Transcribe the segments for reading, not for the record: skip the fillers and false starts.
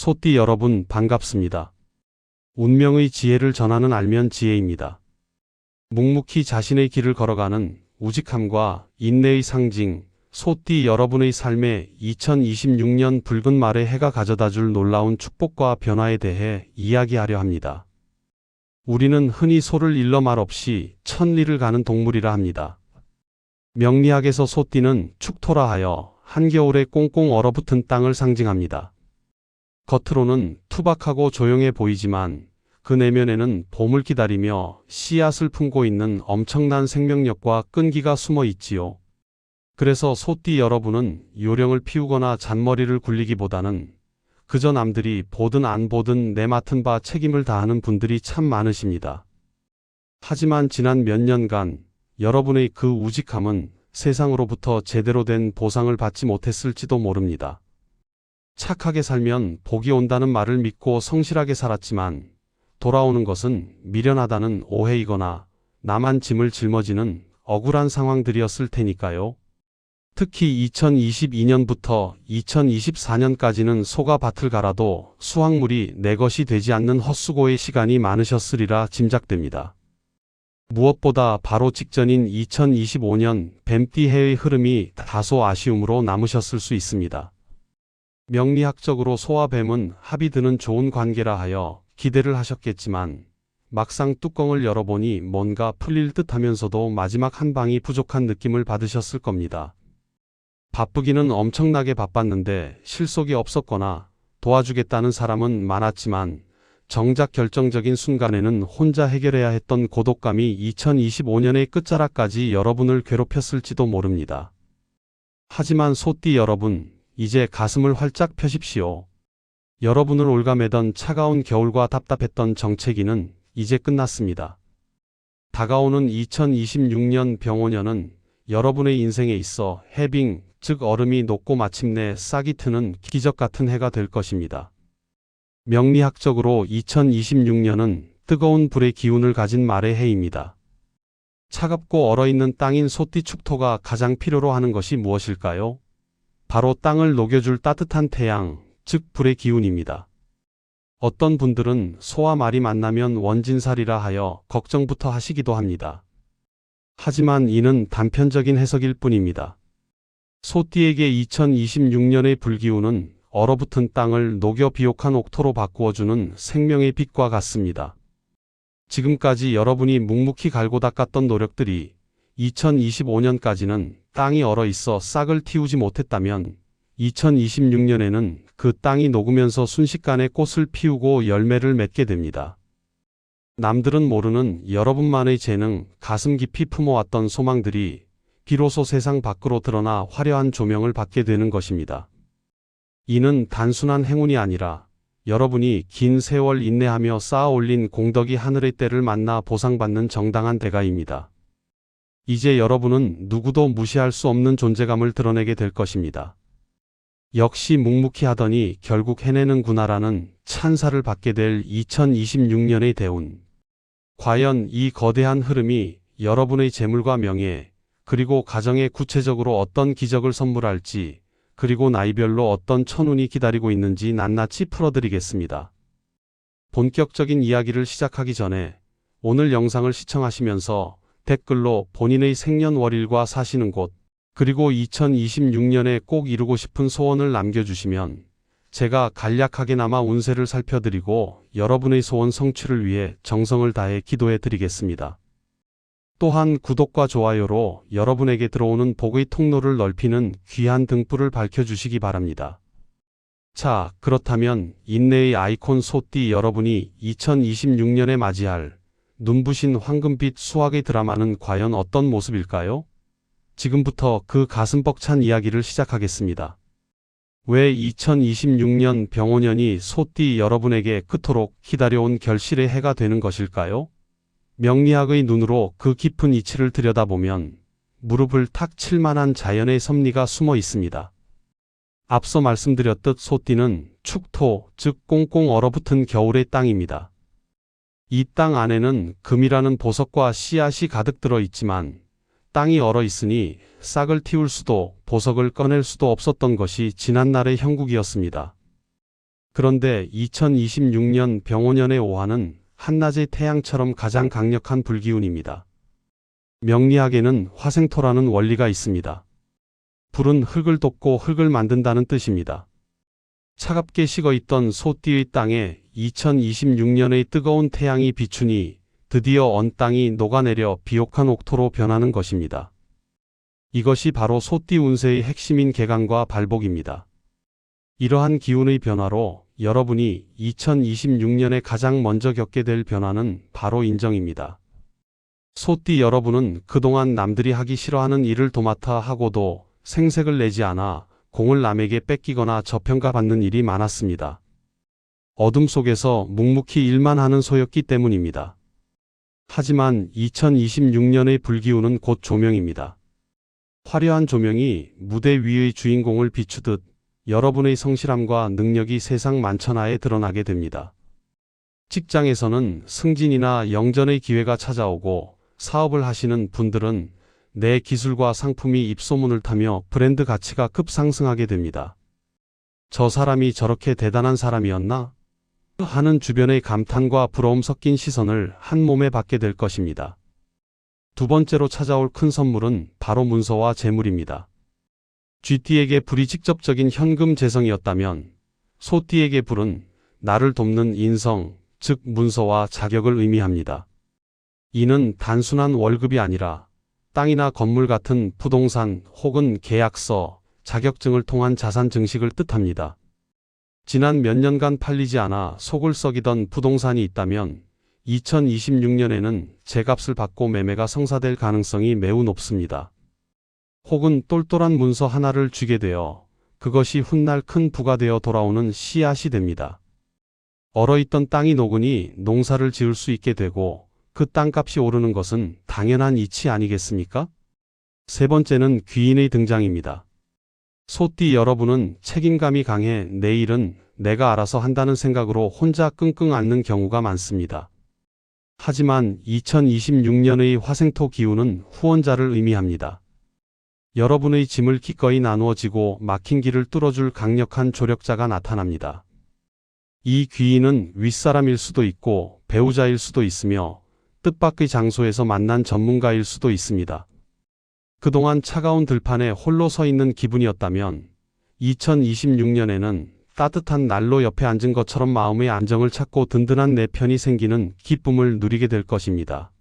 소띠 여러분 반갑습니다. 운명의 지혜를 전하는 알면 지혜입니다. 묵묵히 자신의 길을 걸어가는 우직함과 인내의 상징, 소띠 여러분의 삶에 2026년 붉은 말의 해가 가져다줄 놀라운 축복과 변화에 대해 이야기하려 합니다. 우리는 흔히 소를 일러 말 없이 천리를 가는 동물이라 합니다. 명리학에서 소띠는 축토라 하여 한겨울에 꽁꽁 얼어붙은 땅을 상징합니다. 겉으로는 투박하고 조용해 보이지만 그 내면에는 봄을 기다리며 씨앗을 품고 있는 엄청난 생명력과 끈기가 숨어 있지요. 그래서 소띠 여러분은 요령을 피우거나 잔머리를 굴리기보다는 그저 남들이 보든 안 보든 내 맡은 바 책임을 다하는 분들이 참 많으십니다. 하지만 지난 몇 년간 여러분의 그 우직함은 세상으로부터 제대로 된 보상을 받지 못했을지도 모릅니다. 착하게 살면 복이 온다는 말을 믿고 성실하게 살았지만 돌아오는 것은 미련하다는 오해이거나 나만 짐을 짊어지는 억울한 상황들이었을 테니까요. 특히 2022년부터 2024년까지는 소가 밭을 갈아도 수확물이 내 것이 되지 않는 헛수고의 시간이 많으셨으리라 짐작됩니다. 무엇보다 바로 직전인 2025년 뱀띠 해의 흐름이 다소 아쉬움으로 남으셨을 수 있습니다. 명리학적으로 소와 뱀은 합이 드는 좋은 관계라 하여 기대를 하셨겠지만 막상 뚜껑을 열어보니 뭔가 풀릴 듯 하면서도 마지막 한 방이 부족한 느낌을 받으셨을 겁니다. 바쁘기는 엄청나게 바빴는데 실속이 없었거나 도와주겠다는 사람은 많았지만 정작 결정적인 순간에는 혼자 해결해야 했던 고독감이 2025년의 끝자락까지 여러분을 괴롭혔을지도 모릅니다. 하지만 소띠 여러분, 이제 가슴을 활짝 펴십시오. 여러분을 올가매던 차가운 겨울과 답답했던 정체기는 이제 끝났습니다. 다가오는 2026년 병오년은 여러분의 인생에 있어 해빙, 즉 얼음이 녹고 마침내 싹이 트는 기적 같은 해가 될 것입니다. 명리학적으로 2026년은 뜨거운 불의 기운을 가진 말의 해입니다. 차갑고 얼어있는 땅인 소띠 축토가 가장 필요로 하는 것이 무엇일까요? 바로 땅을 녹여줄 따뜻한 태양, 즉 불의 기운입니다. 어떤 분들은 소와 말이 만나면 원진살이라 하여 걱정부터 하시기도 합니다. 하지만 이는 단편적인 해석일 뿐입니다. 소띠에게 2026년의 불기운은 얼어붙은 땅을 녹여 비옥한 옥토로 바꾸어주는 생명의 빛과 같습니다. 지금까지 여러분이 묵묵히 갈고 닦았던 노력들이 2025년까지는 땅이 얼어 있어 싹을 틔우지 못했다면 2026년에는 그 땅이 녹으면서 순식간에 꽃을 피우고 열매를 맺게 됩니다. 남들은 모르는 여러분만의 재능, 가슴 깊이 품어왔던 소망들이 비로소 세상 밖으로 드러나 화려한 조명을 받게 되는 것입니다. 이는 단순한 행운이 아니라 여러분이 긴 세월 인내하며 쌓아 올린 공덕이 하늘의 때를 만나 보상받는 정당한 대가입니다. 이제 여러분은 누구도 무시할 수 없는 존재감을 드러내게 될 것입니다. 역시 묵묵히 하더니 결국 해내는구나라는 찬사를 받게 될 2026년의 대운. 과연 이 거대한 흐름이 여러분의 재물과 명예, 그리고 가정에 구체적으로 어떤 기적을 선물할지, 그리고 나이별로 어떤 천운이 기다리고 있는지 낱낱이 풀어드리겠습니다. 본격적인 이야기를 시작하기 전에 오늘 영상을 시청하시면서 댓글로 본인의 생년월일과 사시는 곳, 그리고 2026년에 꼭 이루고 싶은 소원을 남겨주시면 제가 간략하게나마 운세를 살펴드리고 여러분의 소원 성취를 위해 정성을 다해 기도해 드리겠습니다. 또한 구독과 좋아요로 여러분에게 들어오는 복의 통로를 넓히는 귀한 등불을 밝혀주시기 바랍니다. 자, 그렇다면 인내의 아이콘 소띠 여러분이 2026년에 맞이할 눈부신 황금빛 수학의 드라마는 과연 어떤 모습일까요? 지금부터 그 가슴 벅찬 이야기를 시작하겠습니다. 왜 2026년 병오년이 소띠 여러분에게 그토록 기다려온 결실의 해가 되는 것일까요? 명리학의 눈으로 그 깊은 이치를 들여다보면 무릎을 탁 칠 만한 자연의 섭리가 숨어 있습니다. 앞서 말씀드렸듯 소띠는 축토, 즉 꽁꽁 얼어붙은 겨울의 땅입니다. 이 땅 안에는 금이라는 보석과 씨앗이 가득 들어 있지만 땅이 얼어 있으니 싹을 틔울 수도 보석을 꺼낼 수도 없었던 것이 지난날의 형국이었습니다. 그런데 2026년 병오년의 오화는 한낮의 태양처럼 가장 강력한 불기운입니다. 명리학에는 화생토라는 원리가 있습니다. 불은 흙을 돋고 흙을 만든다는 뜻입니다. 차갑게 식어있던 소띠의 땅에 2026년의 뜨거운 태양이 비추니 드디어 언 땅이 녹아내려 비옥한 옥토로 변하는 것입니다. 이것이 바로 소띠 운세의 핵심인 개강과 발복입니다. 이러한 기운의 변화로 여러분이 2026년에 가장 먼저 겪게 될 변화는 바로 인정입니다. 소띠 여러분은 그동안 남들이 하기 싫어하는 일을 도맡아 하고도 생색을 내지 않아 공을 남에게 뺏기거나 저평가받는 일이 많았습니다. 어둠 속에서 묵묵히 일만 하는 소였기 때문입니다. 하지만 2026년의 불기운은 곧 조명입니다. 화려한 조명이 무대 위의 주인공을 비추듯 여러분의 성실함과 능력이 세상 만천하에 드러나게 됩니다. 직장에서는 승진이나 영전의 기회가 찾아오고 사업을 하시는 분들은 내 기술과 상품이 입소문을 타며 브랜드 가치가 급상승하게 됩니다. 저 사람이 저렇게 대단한 사람이었나? 하는 주변의 감탄과 부러움 섞인 시선을 한 몸에 받게 될 것입니다. 두 번째로 찾아올 큰 선물은 바로 문서와 재물입니다. 쥐띠에게 불이 직접적인 현금 재성이었다면 소띠에게 불은 나를 돕는 인성, 즉 문서와 자격을 의미합니다. 이는 단순한 월급이 아니라 땅이나 건물 같은 부동산 혹은 계약서, 자격증을 통한 자산 증식을 뜻합니다. 지난 몇 년간 팔리지 않아 속을 썩이던 부동산이 있다면 2026년에는 제값을 받고 매매가 성사될 가능성이 매우 높습니다. 혹은 똘똘한 문서 하나를 쥐게 되어 그것이 훗날 큰 부가 되어 돌아오는 씨앗이 됩니다. 얼어있던 땅이 녹으니 농사를 지을 수 있게 되고 그 땅값이 오르는 것은 당연한 이치 아니겠습니까? 세 번째는 귀인의 등장입니다. 소띠 여러분은 책임감이 강해 내 일은 내가 알아서 한다는 생각으로 혼자 끙끙 앓는 경우가 많습니다. 하지만 2026년의 화생토 기운은 후원자를 의미합니다. 여러분의 짐을 기꺼이 나누어지고 막힌 길을 뚫어줄 강력한 조력자가 나타납니다. 이 귀인은 윗사람일 수도 있고 배우자일 수도 있으며 뜻밖의 장소에서 만난 전문가일 수도 있습니다. 그동안 차가운 들판에 홀로 서 있는 기분이었다면 2026년에는 따뜻한 난로 옆에 앉은 것처럼 마음의 안정을 찾고 든든한 내 편이 생기는 기쁨을 누리게 될 것입니다.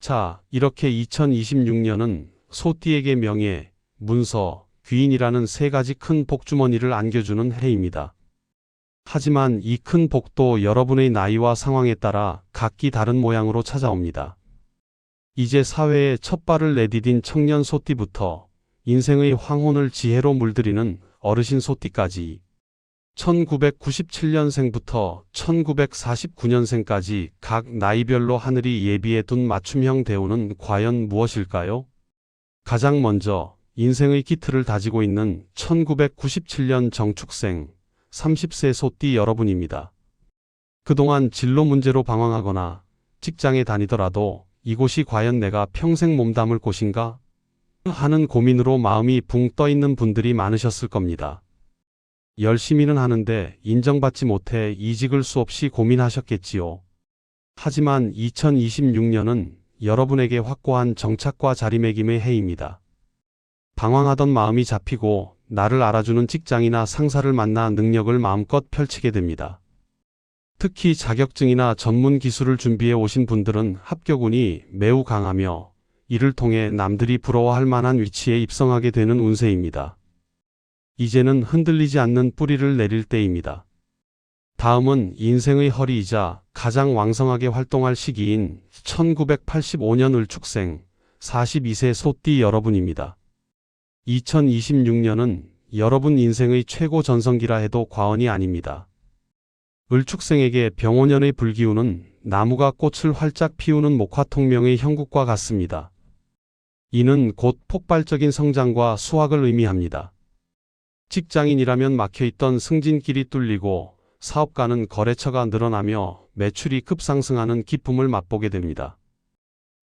자, 이렇게 2026년은 소띠에게 명예, 문서, 귀인이라는 세 가지 큰 복주머니를 안겨주는 해입니다. 하지만 이 큰 복도 여러분의 나이와 상황에 따라 각기 다른 모양으로 찾아옵니다. 이제 사회에 첫 발을 내디딘 청년 소띠부터 인생의 황혼을 지혜로 물들이는 어르신 소띠까지 1997년생부터 1949년생까지 각 나이별로 하늘이 예비해 둔 맞춤형 대우는 과연 무엇일까요? 가장 먼저 인생의 기틀을 다지고 있는 1997년 정축생 30세 소띠 여러분입니다. 그동안 진로 문제로 방황하거나 직장에 다니더라도 이곳이 과연 내가 평생 몸담을 곳인가? 하는 고민으로 마음이 붕 떠 있는 분들이 많으셨을 겁니다. 열심히는 하는데 인정받지 못해 이직을 수없이 고민하셨겠지요. 하지만 2026년은 여러분에게 확고한 정착과 자리매김의 해입니다. 방황하던 마음이 잡히고 나를 알아주는 직장이나 상사를 만나 능력을 마음껏 펼치게 됩니다. 특히 자격증이나 전문 기술을 준비해 오신 분들은 합격운이 매우 강하며 이를 통해 남들이 부러워할 만한 위치에 입성하게 되는 운세입니다. 이제는 흔들리지 않는 뿌리를 내릴 때입니다. 다음은 인생의 허리이자 가장 왕성하게 활동할 시기인 1985년 을축생 42세 소띠 여러분입니다. 2026년은 여러분 인생의 최고 전성기라 해도 과언이 아닙니다. 을축생에게 병오년의 불기운은 나무가 꽃을 활짝 피우는 목화통명의 형국과 같습니다. 이는 곧 폭발적인 성장과 수확을 의미합니다. 직장인이라면 막혀있던 승진길이 뚫리고 사업가는 거래처가 늘어나며 매출이 급상승하는 기쁨을 맛보게 됩니다.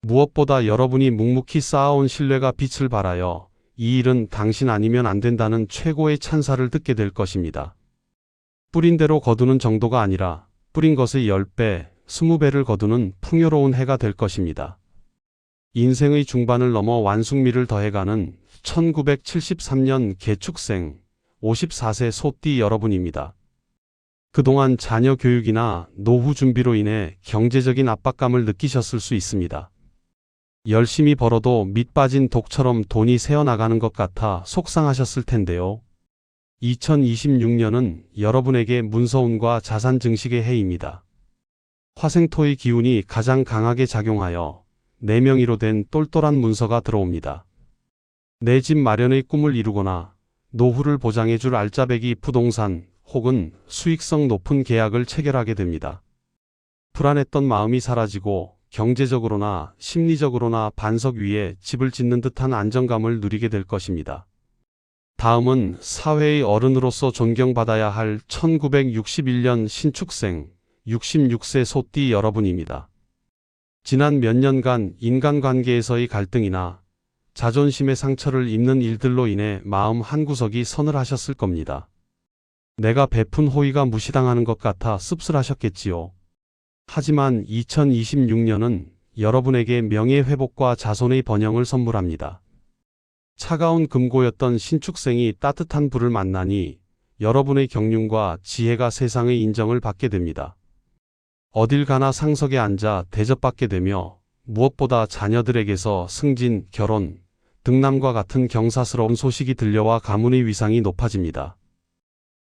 무엇보다 여러분이 묵묵히 쌓아온 신뢰가 빛을 발하여 이 일은 당신 아니면 안 된다는 최고의 찬사를 듣게 될 것입니다. 뿌린 대로 거두는 정도가 아니라 뿌린 것의 10배, 20배를 거두는 풍요로운 해가 될 것입니다. 인생의 중반을 넘어 완숙미를 더해가는 1973년 개축생 54세 소띠 여러분입니다. 그동안 자녀 교육이나 노후 준비로 인해 경제적인 압박감을 느끼셨을 수 있습니다. 열심히 벌어도 밑 빠진 독처럼 돈이 새어나가는 것 같아 속상하셨을 텐데요. 2026년은 여러분에게 문서운과 자산 증식의 해입니다. 화생토의 기운이 가장 강하게 작용하여 내명의로 된 똘똘한 문서가 들어옵니다. 내 집 마련의 꿈을 이루거나 노후를 보장해줄 알짜배기 부동산 혹은 수익성 높은 계약을 체결하게 됩니다. 불안했던 마음이 사라지고 경제적으로나 심리적으로나 반석 위에 집을 짓는 듯한 안정감을 누리게 될 것입니다. 다음은 사회의 어른으로서 존경받아야 할 1961년 신축생 66세 소띠 여러분입니다. 지난 몇 년간 인간관계에서의 갈등이나 자존심의 상처를 입는 일들로 인해 마음 한구석이 서늘하셨을 겁니다. 내가 베푼 호의가 무시당하는 것 같아 씁쓸하셨겠지요. 하지만 2026년은 여러분에게 명예회복과 자손의 번영을 선물합니다. 차가운 금고였던 신축생이 따뜻한 불을 만나니 여러분의 경륜과 지혜가 세상의 인정을 받게 됩니다. 어딜 가나 상석에 앉아 대접받게 되며 무엇보다 자녀들에게서 승진, 결혼, 등남과 같은 경사스러운 소식이 들려와 가문의 위상이 높아집니다.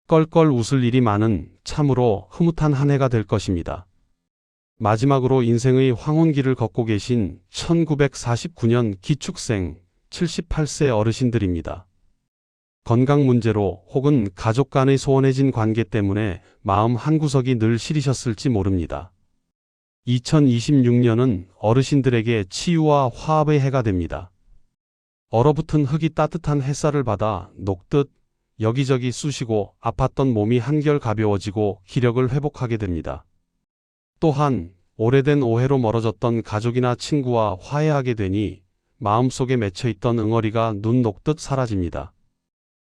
껄껄 웃을 일이 많은 참으로 흐뭇한 한 해가 될 것입니다. 마지막으로 인생의 황혼기를 걷고 계신 1949년 기축생 78세 어르신들입니다. 건강 문제로 혹은 가족 간의 소원해진 관계 때문에 마음 한구석이 늘 시리셨을지 모릅니다. 2026년은 어르신들에게 치유와 화합의 해가 됩니다. 얼어붙은 흙이 따뜻한 햇살을 받아 녹듯 여기저기 쑤시고 아팠던 몸이 한결 가벼워지고 기력을 회복하게 됩니다. 또한 오래된 오해로 멀어졌던 가족이나 친구와 화해하게 되니 마음속에 맺혀있던 응어리가 눈 녹듯 사라집니다.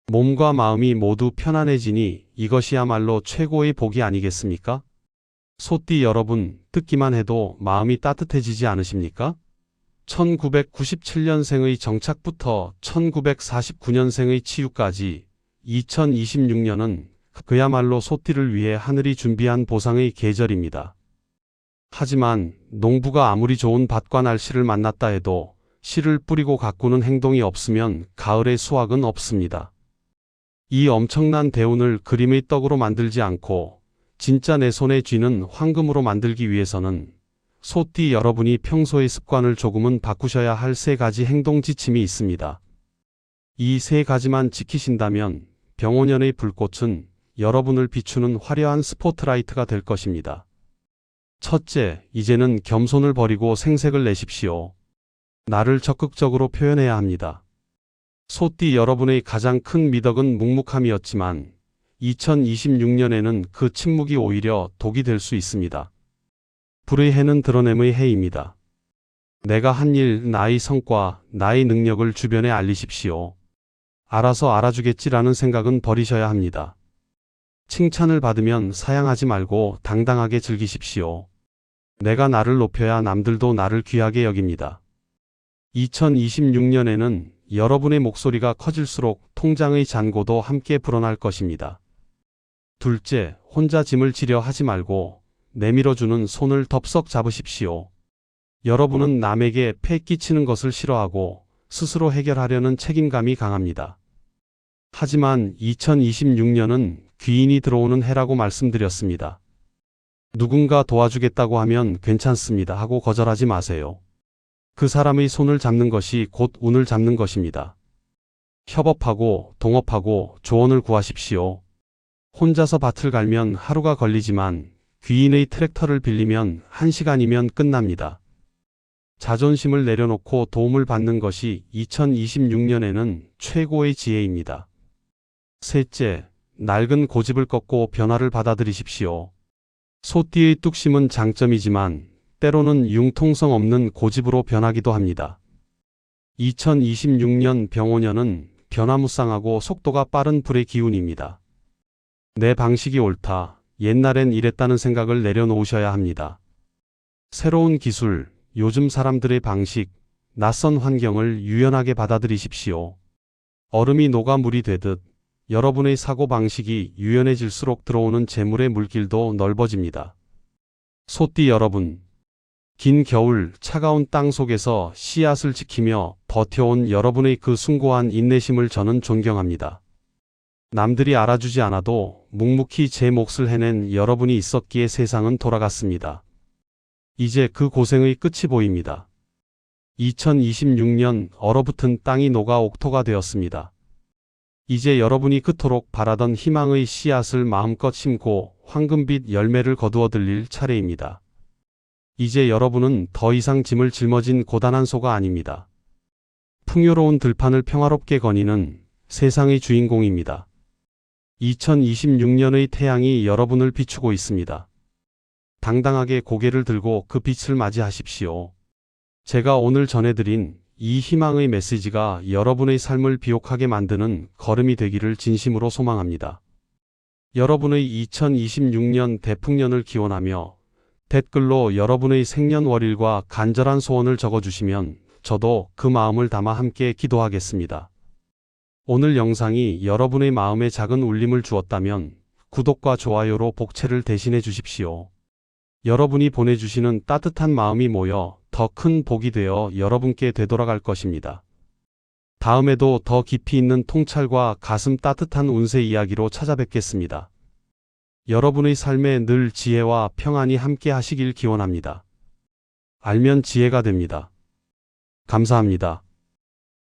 몸과 마음이 모두 편안해지니 이것이야말로 최고의 복이 아니겠습니까? 소띠 여러분, 듣기만 해도 마음이 따뜻해지지 않으십니까? 1997년생의 정착부터 1949년생의 치유까지 2026년은 그야말로 소띠를 위해 하늘이 준비한 보상의 계절입니다. 하지만 농부가 아무리 좋은 밭과 날씨를 만났다 해도 씨를 뿌리고 가꾸는 행동이 없으면 가을의 수확은 없습니다. 이 엄청난 대운을 그림의 떡으로 만들지 않고 진짜 내 손에 쥐는 황금으로 만들기 위해서는 소띠 여러분이 평소의 습관을 조금은 바꾸셔야 할 3가지 행동 지침이 있습니다. 이 3가지만 지키신다면 병오년의 불꽃은 여러분을 비추는 화려한 스포트라이트가 될 것입니다. 첫째, 이제는 겸손을 버리고 생색을 내십시오. 나를 적극적으로 표현해야 합니다. 소띠 여러분의 가장 큰 미덕은 묵묵함이었지만 2026년에는 그 침묵이 오히려 독이 될 수 있습니다. 불의 해는 드러냄의 해입니다. 내가 한 일, 나의 성과, 나의 능력을 주변에 알리십시오. 알아서 알아주겠지라는 생각은 버리셔야 합니다. 칭찬을 받으면 사양하지 말고 당당하게 즐기십시오. 내가 나를 높여야 남들도 나를 귀하게 여깁니다. 2026년에는 여러분의 목소리가 커질수록 통장의 잔고도 함께 불어날 것입니다. 둘째, 혼자 짐을 지려 하지 말고 내밀어주는 손을 덥석 잡으십시오. 여러분은 남에게 폐 끼치는 것을 싫어하고 스스로 해결하려는 책임감이 강합니다. 하지만 2026년은 귀인이 들어오는 해라고 말씀드렸습니다. 누군가 도와주겠다고 하면 괜찮습니다 하고 거절하지 마세요. 그 사람의 손을 잡는 것이 곧 운을 잡는 것입니다. 협업하고 동업하고 조언을 구하십시오. 혼자서 밭을 갈면 하루가 걸리지만 귀인의 트랙터를 빌리면 1시간이면 끝납니다. 자존심을 내려놓고 도움을 받는 것이 2026년에는 최고의 지혜입니다. 셋째, 낡은 고집을 꺾고 변화를 받아들이십시오. 소띠의 뚝심은 장점이지만 때로는 융통성 없는 고집으로 변하기도 합니다. 2026년 병오년은 변화무쌍하고 속도가 빠른 불의 기운입니다. 내 방식이 옳다. 옛날엔 이랬다는 생각을 내려놓으셔야 합니다. 새로운 기술, 요즘 사람들의 방식, 낯선 환경을 유연하게 받아들이십시오. 얼음이 녹아 물이 되듯 여러분의 사고방식이 유연해질수록 들어오는 재물의 물길도 넓어집니다. 소띠 여러분, 긴 겨울 차가운 땅 속에서 씨앗을 지키며 버텨온 여러분의 그 숭고한 인내심을 저는 존경합니다. 남들이 알아주지 않아도 묵묵히 제 몫을 해낸 여러분이 있었기에 세상은 돌아갔습니다. 이제 그 고생의 끝이 보입니다. 2026년 얼어붙은 땅이 녹아 옥토가 되었습니다. 이제 여러분이 그토록 바라던 희망의 씨앗을 마음껏 심고 황금빛 열매를 거두어 들릴 차례입니다. 이제 여러분은 더 이상 짐을 짊어진 고단한 소가 아닙니다. 풍요로운 들판을 평화롭게 거니는 세상의 주인공입니다. 2026년의 태양이 여러분을 비추고 있습니다. 당당하게 고개를 들고 그 빛을 맞이하십시오. 제가 오늘 전해드린 이 희망의 메시지가 여러분의 삶을 비옥하게 만드는 걸음이 되기를 진심으로 소망합니다. 여러분의 2026년 대풍년을 기원하며 댓글로 여러분의 생년월일과 간절한 소원을 적어주시면 저도 그 마음을 담아 함께 기도하겠습니다. 오늘 영상이 여러분의 마음에 작은 울림을 주었다면 구독과 좋아요로 복채를 대신해 주십시오. 여러분이 보내주시는 따뜻한 마음이 모여 더 큰 복이 되어 여러분께 되돌아갈 것입니다. 다음에도 더 깊이 있는 통찰과 가슴 따뜻한 운세 이야기로 찾아뵙겠습니다. 여러분의 삶에 늘 지혜와 평안이 함께 하시길 기원합니다. 알면 지혜가 됩니다. 감사합니다.